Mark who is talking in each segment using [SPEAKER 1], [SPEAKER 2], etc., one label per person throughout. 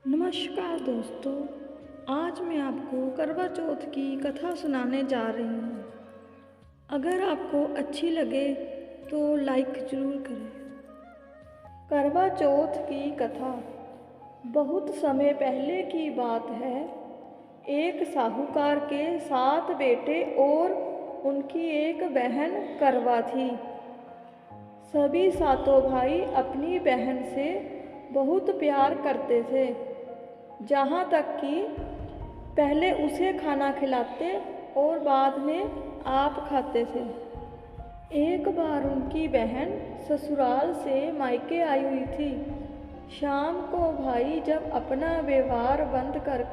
[SPEAKER 1] नमस्कार दोस्तों। आज मैं आपको करवा चौथ की कथा सुनाने जा रही हूँ। अगर आपको अच्छी लगे तो लाइक ज़रूर करें। करवा चौथ की कथा बहुत समय पहले की बात है। एक साहूकार के 7 बेटे और उनकी एक बहन करवा थी। सभी सातों भाई अपनी बहन से बहुत प्यार करते थे, जहाँ तक कि पहले उसे खाना खिलाते और बाद में आप खाते थे। एक बार उनकी बहन ससुराल से मायके आई हुई थी। शाम को भाई जब अपना व्यवहार बंद कर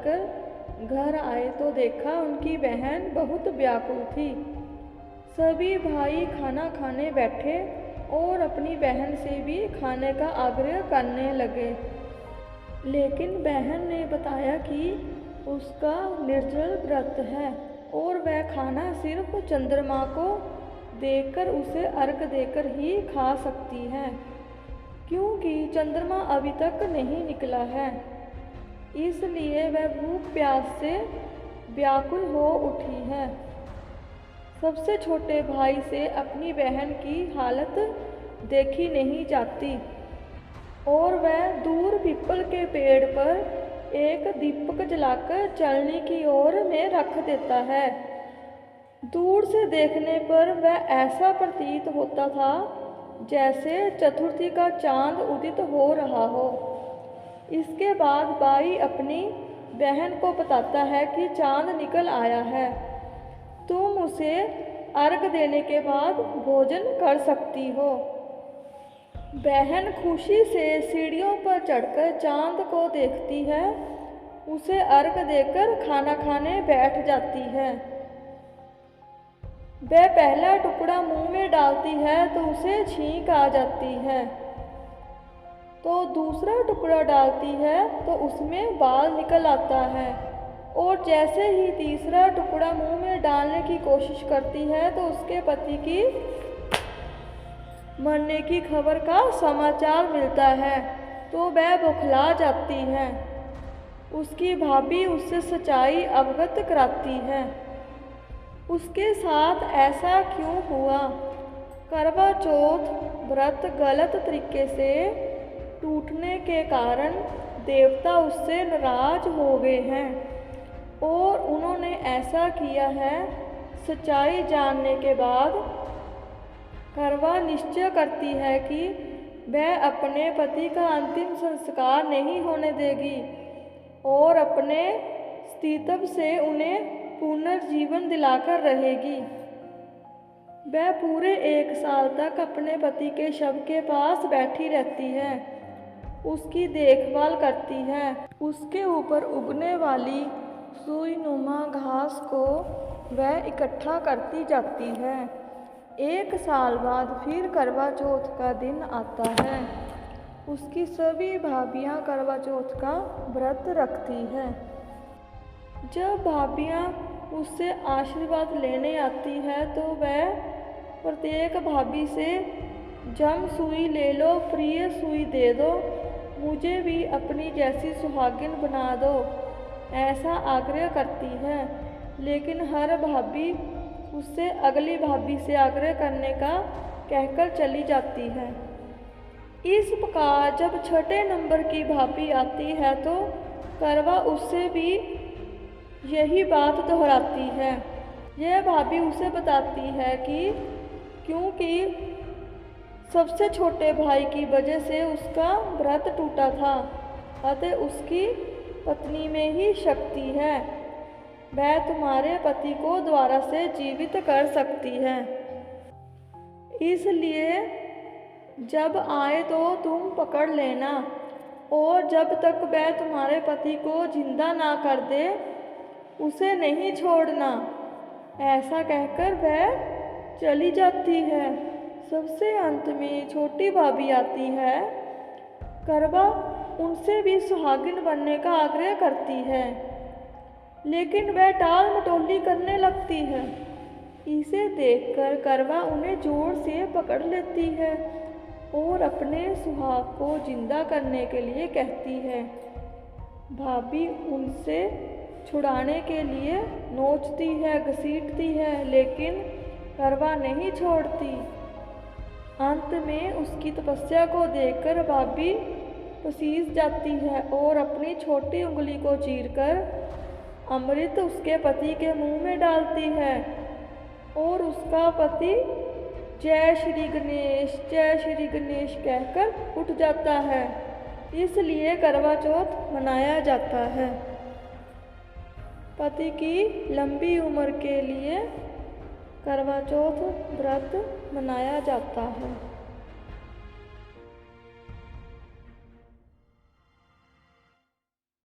[SPEAKER 1] घर आए तो देखा उनकी बहन बहुत व्याकुल थी। सभी भाई खाना खाने बैठे और अपनी बहन से भी खाने का आग्रह करने लगे, लेकिन बहन ने बताया कि उसका निर्जल व्रत है और वह खाना सिर्फ चंद्रमा को देखकर उसे अर्घ देकर ही खा सकती है, क्योंकि चंद्रमा अभी तक नहीं निकला है। इसलिए वह भूख प्यास से व्याकुल हो उठी है। सबसे छोटे भाई से अपनी बहन की हालत देखी नहीं जाती और वह दूर पीपल के पेड़ पर एक दीपक जलाकर चलने की ओर में रख देता है। दूर से देखने पर वह ऐसा प्रतीत होता था जैसे चतुर्थी का चांद उदित हो रहा हो। इसके बाद भाई अपनी बहन को बताता है कि चांद निकल आया है, तुम उसे अर्घ देने के बाद भोजन कर सकती हो। बहन खुशी से सीढ़ियों पर चढ़कर चांद को देखती है, उसे अर्घ देकर खाना खाने बैठ जाती है। वह पहला टुकड़ा मुंह में डालती है तो उसे छींक आ जाती है, तो दूसरा टुकड़ा डालती है तो उसमें बाल निकल आता है, और जैसे ही तीसरा टुकड़ा मुंह में डालने की कोशिश करती है तो उसके पति की मरने की खबर का समाचार मिलता है, तो वह बौखला जाती है। उसकी भाभी उससे सच्चाई अवगत कराती है। उसके साथ ऐसा क्यों हुआ? करवा चौथ व्रत गलत तरीके से टूटने के कारण देवता उससे नाराज हो गए हैं और उन्होंने ऐसा किया है। सच्चाई जानने के बाद करवा निश्चय करती है कि वह अपने पति का अंतिम संस्कार नहीं होने देगी और अपने अस्तित्व से उन्हें पुनर्जीवन दिलाकर रहेगी। वह पूरे 1 साल तक अपने पति के शव के पास बैठी रहती है, उसकी देखभाल करती है, उसके ऊपर उगने वाली सुईनुमा घास को वह इकट्ठा करती जाती है। 1 साल बाद फिर करवा चौथ का दिन आता है। उसकी सभी भाभियाँ करवा चौथ का व्रत रखती है। जब भाभियाँ उससे आशीर्वाद लेने आती है तो वह प्रत्येक भाभी से जम सुई ले लो, प्रिय सुई दे दो, मुझे भी अपनी जैसी सुहागिन बना दो, ऐसा आग्रह करती है। लेकिन हर भाभी उससे अगली भाभी से आग्रह करने का कहकर चली जाती है। इस प्रकार जब छठे नंबर की भाभी आती है तो करवा उससे भी यही बात दोहराती है। यह भाभी उसे बताती है कि क्योंकि सबसे छोटे भाई की वजह से उसका व्रत टूटा था, अतः उसकी पत्नी में ही शक्ति है, वह तुम्हारे पति को दोबारा से जीवित कर सकती है। इसलिए जब आए तो तुम पकड़ लेना और जब तक वह तुम्हारे पति को जिंदा ना कर दे उसे नहीं छोड़ना, ऐसा कहकर वह चली जाती है। सबसे अंत में छोटी भाभी आती है। करवा उनसे भी सुहागिन बनने का आग्रह करती है, लेकिन वह टाल मटोली करने लगती है। इसे देखकर करवा उन्हें जोर से पकड़ लेती है और अपने सुहाग को जिंदा करने के लिए कहती है। भाभी उनसे छुड़ाने के लिए नोचती है, घसीटती है, लेकिन करवा नहीं छोड़ती। अंत में उसकी तपस्या को देखकर भाभी पसीज जाती है और अपनी छोटी उंगली को चीरकर अमृत उसके पति के मुंह में डालती है और उसका पति जय श्री गणेश कहकर उठ जाता है। इसलिए करवा चौथ मनाया जाता है। पति की लंबी उम्र के लिए करवा चौथ व्रत मनाया जाता है।